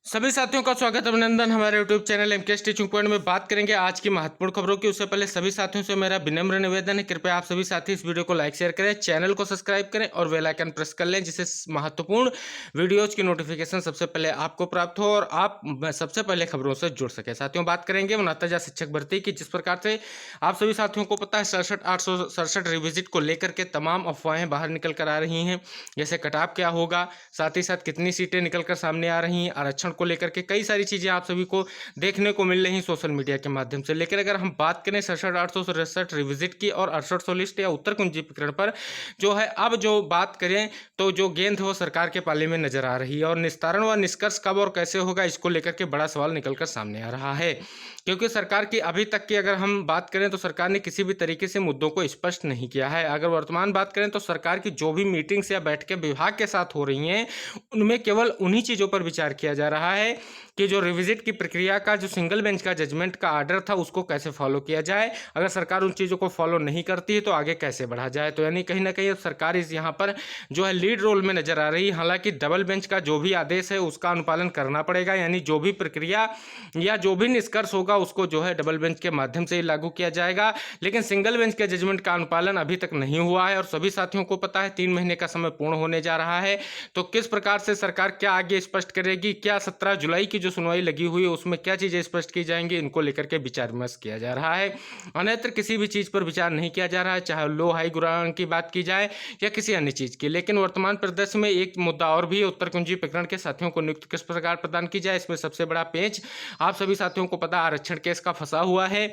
सभी साथियों का स्वागत अभिनंदन हमारे YouTube channel MKS teaching point में बात करेंगे आज की महत्वपूर्ण खबरों की। उससे पहले सभी साथियों से मेरा विनम्र निवेदन है, कृपया आप सभी साथी इस वीडियो को लाइक शेयर करें, चैनल को सब्सक्राइब करें और बेल आइकन प्रेस कर लें, जिससे महत्वपूर्ण वीडियोज की नोटिफिकेशन सबसे पहले आपको प्राप्त हो और आप सबसे पहले खबरों से जुड़ सके। साथियों, बात करेंगे उनहत्तर शिक्षक भर्ती की। जिस प्रकार से आप सभी साथियों को पता है 67,867 रिविजिट को लेकर के तमाम अफवाहें बाहर निकल कर आ रही हैं, जैसे कटऑफ क्या होगा, साथ ही साथ कितनी सीटें निकल कर सामने आ रही हैं, आरक्षण को लेकर के कई सारी चीज़ें आप सभी को देखने को मिल रही हैं सोशल मीडिया के माध्यम से। लेकिन अगर हम बात करें 67,867 रिविजिट की और 6800 लिस्ट या उत्तर कुंजी प्रकरण पर जो है, अब जो बात करें तो जो गेंद है वो सरकार के पाले में नजर आ रही है और निस्तारण व निष्कर्ष कब और कैसे होगा, इसको लेकर के बड़ा सवाल निकलकर सामने आ रहा है। क्योंकि सरकार की अभी तक की अगर हम बात करें तो सरकार ने किसी भी तरीके से मुद्दों को स्पष्ट नहीं किया है। अगर वर्तमान बात करें तो सरकार की जो भी मीटिंग्स या बैठकें विभाग के साथ हो रही हैं, उनमें केवल उन्हीं चीज़ों पर विचार किया जा रहा है कि जो रिविजिट की प्रक्रिया का जो सिंगल बेंच का जजमेंट का आर्डर था उसको कैसे फॉलो किया जाए। अगर सरकार उन चीज़ों को फॉलो नहीं करती है तो आगे कैसे बढ़ा जाए। तो यानी कहीं ना कहीं सरकार इस यहाँ पर जो है लीड रोल में नजर आ रही है। हालांकि डबल बेंच का जो भी आदेश है उसका अनुपालन करना पड़ेगा, यानी जो भी प्रक्रिया या जो भी निष्कर्ष होगा उसको जो है डबल बेंच के माध्यम से लागू किया जाएगा। लेकिन सिंगल बेंच के जजमेंट का अनुपालन अभी तक नहीं हुआ है और सभी साथियों को पता है 3 महीने का समय पूर्ण होने जा रहा है। तो किस प्रकार से सरकार क्या आगे स्पष्ट करेगी, क्या 17 जुलाई की जो सुनवाई लगी हुई है उसमें क्या चीज़ें स्पष्ट की जाएंगी, इनको लेकर के विचार विमर्श किया जा रहा है। अन्यत्र किसी भी चीज़ पर विचार नहीं किया जा रहा है, चाहे लो हाई ग्राउंड की बात की जाए या किसी अन्य चीज़ की। लेकिन वर्तमान परिदृश्य में एक मुद्दा और भी है, उत्तर कुंजी प्रकरण के साथियों को नियुक्ति किस प्रकार प्रदान की जाए। इसमें सबसे बड़ा पेंच आप सभी साथियों को पता आरक्षण केस का फंसा हुआ है,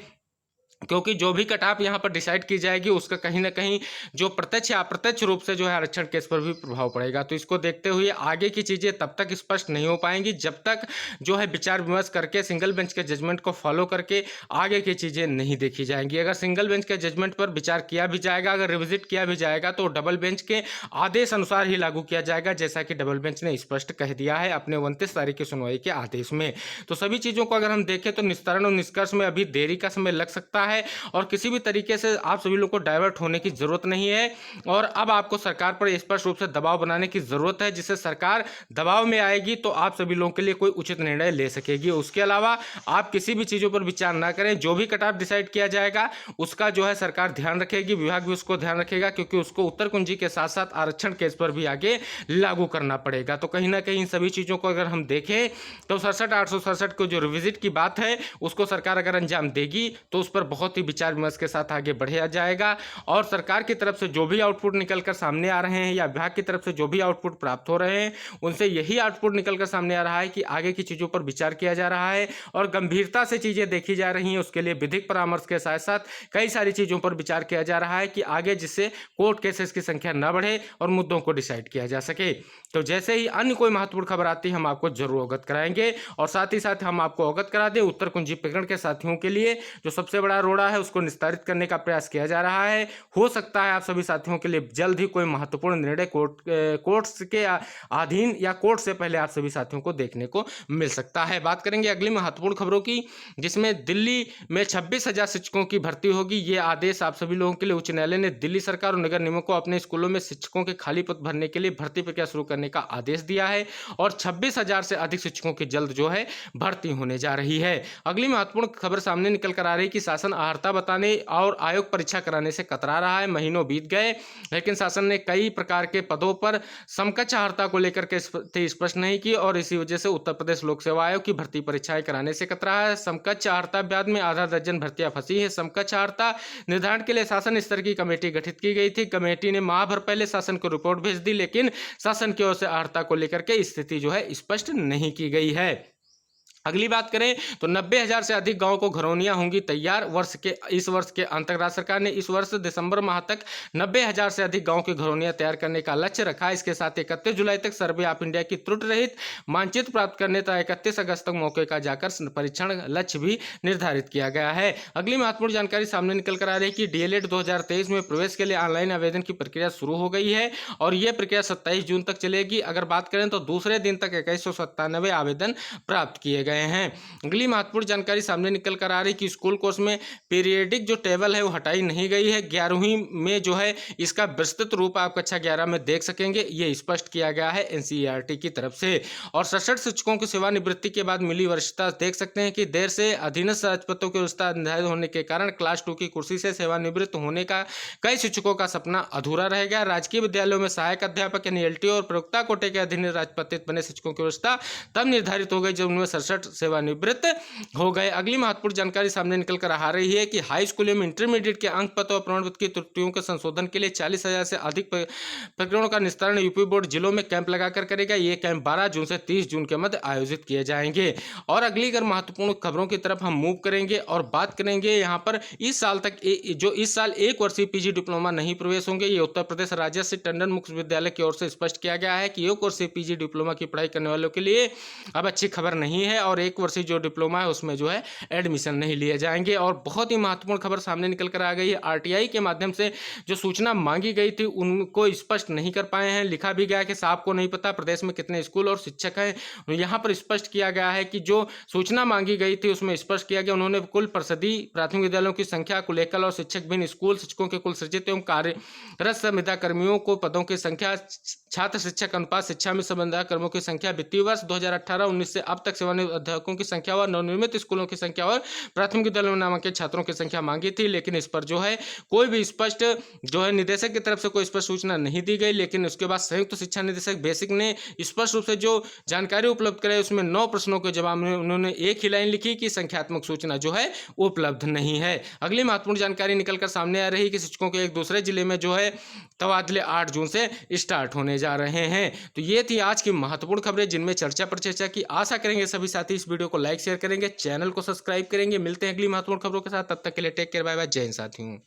क्योंकि जो भी कटऑफ यहाँ पर डिसाइड की जाएगी उसका कहीं ना कहीं जो प्रत्यक्ष या अप्रत्यक्ष रूप से जो है आरक्षण केस पर भी प्रभाव पड़ेगा। तो इसको देखते हुए आगे की चीज़ें तब तक स्पष्ट नहीं हो पाएंगी जब तक जो है विचार विमर्श करके सिंगल बेंच के जजमेंट को फॉलो करके आगे की चीज़ें नहीं देखी जाएंगी। अगर सिंगल बेंच के जजमेंट पर विचार किया भी जाएगा, अगर रिविजिट किया भी जाएगा तो डबल बेंच के आदेश अनुसार ही लागू किया जाएगा, जैसा कि डबल बेंच ने स्पष्ट कह दिया है अपने 29 तारीख की सुनवाई के आदेश में। तो सभी चीज़ों को अगर हम देखें तो निस्तारण और निष्कर्ष में अभी देरी का समय लग सकता है और किसी भी तरीके से आप सभी लोगों को डाइवर्ट होने की जरूरत नहीं है। और अब आपको सरकार पर स्पष्ट रूप से दबाव बनाने की जरूरत है, जिससे सरकार दबाव में आएगी तो आप सभी लोगों के लिए कोई उचित निर्णय ले सकेगी। उसके अलावा आप किसी भी चीज़ों पर विचार ना करें, जो भी कटऑफ डिसाइड किया जाएगा उसका जो है सरकार ध्यान रखेगी, विभाग भी उसको ध्यान रखेगा, क्योंकि उसको उत्तर कुंजी के साथ साथ आरक्षण केस पर भी आगे लागू करना पड़ेगा। तो कहीं ना कहीं इन सभी चीज़ों को अगर हम देखें तो 67,867 को जो रिविजिट की बात है उसको सरकार अगर अंजाम देगी तो उस पर बहुत ही विचार विमर्श के साथ आगे बढ़ाया जाएगा और सरकार की तरफ से जो भी आउटपुट निकलकर सामने आ रहे हैं या विभाग की तरफ से जो भी आउटपुट प्राप्त हो रहे हैं उनसे यही आउटपुट निकलकर सामने आ रहा है कि आगे की चीज़ों पर विचार किया जा रहा है और गंभीरता से चीज़ें देखी जा रही हैं। उसके लिए विधिक परामर्श के साथ साथ कई सारी चीज़ों पर विचार किया जा रहा है कि आगे जिससे कोर्ट केसेस की संख्या न बढ़े और मुद्दों को डिसाइड किया जा सके। तो जैसे ही अन्य कोई महत्वपूर्ण खबर आती है हम आपको जरूर अवगत कराएंगे और साथ ही साथ हम आपको अवगत करा दें उत्तर कुंजी प्रकरण के साथियों के लिए जो सबसे बड़ा रोड़ा है उसको निस्तारित करने का प्रयास किया जा रहा है। हो सकता है आप सभी साथियों के लिए जल्द ही कोई महत्वपूर्ण निर्णय कोर्ट्स के अधीन या कोर्ट से पहले आप सभी साथियों को देखने को मिल सकता है। बात करेंगे अगली महत्वपूर्ण खबरों की, जिसमें दिल्ली में 26,000 शिक्षकों की भर्ती होगी। ये आदेश आप सभी लोगों के लिए उच्च न्यायालय ने दिल्ली सरकार और नगर निगमों को अपने स्कूलों में शिक्षकों के खाली पद भरने के लिए भर्ती प्रक्रिया शुरू करने का आदेश दिया है और 26,000 से अधिक शिक्षकों की जल्द जो है भर्ती होने जा रही है। अगली महत्वपूर्ण खबर सामने निकल कर आ रही है कि शासन अहर्ता बताने और आयोग परीक्षा कराने से कतरा रहा है। महीनों बीत गए लेकिन शासन ने कई प्रकार के पदों पर समकक्ष अहर्ता को लेकर के स्पष्ट नहीं की और इसी वजह से उत्तर प्रदेश लोक सेवा आयोग की भर्ती परीक्षाएं कराने से कतरा है। समकक्ष अहर्ता ब्याज में आधा दर्जन भर्तियां फंसी है। समकक्ष अहर्ता निर्धारण के लिए शासन स्तर की कमेटी गठित की गई थी। कमेटी ने माह भर पहले शासन को रिपोर्ट भेज दी, लेकिन शासन की ओर से अहर्ता को लेकर के स्थिति जो है स्पष्ट नहीं की गई है। अगली बात करें तो 90,000 से अधिक गांवों को घरौनियां होंगी तैयार। इस वर्ष के अंत तक राज्य सरकार ने इस वर्ष दिसंबर माह तक 90,000 से अधिक गांवों की घरौनियां तैयार करने का लक्ष्य रखा है। इसके साथ 31 जुलाई तक सर्वे ऑफ इंडिया की त्रुटि रहित मानचित्र प्राप्त करने तथा 31 अगस्त तक मौके का जाकर परीक्षण लक्ष्य भी निर्धारित किया गया है। अगली महत्वपूर्ण जानकारी सामने निकल कर आ रही है कि डीएलएड 2023 में प्रवेश के लिए ऑनलाइन आवेदन की प्रक्रिया शुरू हो गई है और यह प्रक्रिया 27 जून तक चलेगी। अगर बात करें तो दूसरे दिन तक 2197 आवेदन प्राप्त किए गए गए हैं। अगली महत्वपूर्ण जानकारी सामने निकल कर आ रही कि स्कूल कोर्स में पीरियडिक जो टेबल है वो हटाई नहीं गई है। 11वीं में जो है इसका विस्तृत रूप आप कक्षा 11 में देख सकेंगे, ये स्पष्ट किया गया है एनसीईआरटी की तरफ से। और 67 शिक्षकों की सेवानिवृत्ति के बाद मिली वरिष्ठता देख सकते हैं कि देर से अधीनस्थ राजपत्रों की वरिष्ठता निर्धारित होने के कारण क्लास 2 की कुर्सी से सेवानिवृत्त होने का कई शिक्षकों का सपना अधूरा रह गया। राजकीय विद्यालयों में सहायक अध्यापक यानी एलटी और प्रवक्ता कोटे के अधीन राजपत्रित बने शिक्षकों की वरिष्ठता तब निर्धारित हो गई जब उनमें 67 सेवानिवृत्त हो गए। अगली महत्वपूर्ण जानकारी सामने निकल कर आ रही है कि हाई स्कूलों में इंटरमीडिएट के अंक पत्र और प्रमाण पत्र की त्रुटियों के संशोधन के लिए 40,000 से अधिक प्रकरणों का निस्तारण यूपी बोर्ड जिलों में कैंप लगाकर करेगा। ये कैंप 12 जून से 30 जून के मध्य आयोजित किए जाएंगे। और अगली अगर महत्वपूर्ण खबरों की तरफ हम मूव करेंगे और बात करेंगे यहाँ पर इस साल तक जो इस साल एक वर्षीय पीजी डिप्लोमा नहीं प्रवेश होंगे, ये उत्तर प्रदेश राजर्षि टंडन मुक्त विद्यालय की ओर से स्पष्ट किया गया है कि एक वर्षीय पीजी डिप्लोमा की पढ़ाई करने वालों के लिए अब अच्छी खबर नहीं है और एक वर्षीय जो डिप्लोमा है उसमें जो है एडमिशन नहीं लिए जाएंगे। और बहुत ही महत्वपूर्ण खबर सामने निकल कर आ गई है, आरटीआई के माध्यम से जो सूचना मांगी गई थी उनको स्पष्ट नहीं कर पाए हैं। लिखा भी गया कि साहब को नहीं पता प्रदेश में कितने स्कूल और शिक्षक हैं। यहाँ पर स्पष्ट किया गया है कि जो सूचना मांगी गई थी उसमें स्पष्ट किया गया उन्होंने कुल परिषदीय प्राथमिक विद्यालयों की संख्या, कुल एकल और शिक्षक भिन्न स्कूल शिक्षकों के कुल सृजित एवं कार्यरत संविदा कर्मियों को पदों की संख्या, छात्र शिक्षक अनुपात, शिक्षा में संविदा कर्मियों की संख्या, वित्तीय वर्ष 2018-19 से अब तक सेवानिवृत्त अध्यापकों की संख्या और नवनिर्मित स्कूलों की संख्या और प्राथमिक विद्यालयों में नामांकित छात्रों की संख्या मांगी थी। लेकिन इस पर जो है कोई भी स्पष्ट जो है निदेशक की तरफ से कोई स्पष्ट सूचना नहीं दी गई। लेकिन उसके बाद संयुक्त शिक्षा निदेशक बेसिक ने स्पष्ट रूप से जो जानकारी उपलब्ध कराई उसमें 9 प्रश्नों के जवाब में उन्होंने एक ही लाइन लिखी कि संख्यात्मक सूचना जो है उपलब्ध नहीं है। अगली महत्वपूर्ण जानकारी निकलकर सामने आ रही कि शिक्षकों के एक दूसरे जिले में जो है तबादले 8 जून से स्टार्ट होने जा रहे हैं। तो ये थी आज की महत्वपूर्ण खबरें जिनमें चर्चा पर चर्चा की। आशा करेंगे सभी साथी इस वीडियो को लाइक शेयर करेंगे, चैनल को सब्सक्राइब करेंगे। मिलते हैं अगली महत्वपूर्ण खबरों के साथ, तब तक के लिए टेक केयर, बाय बाय, जय हिंद साथियों।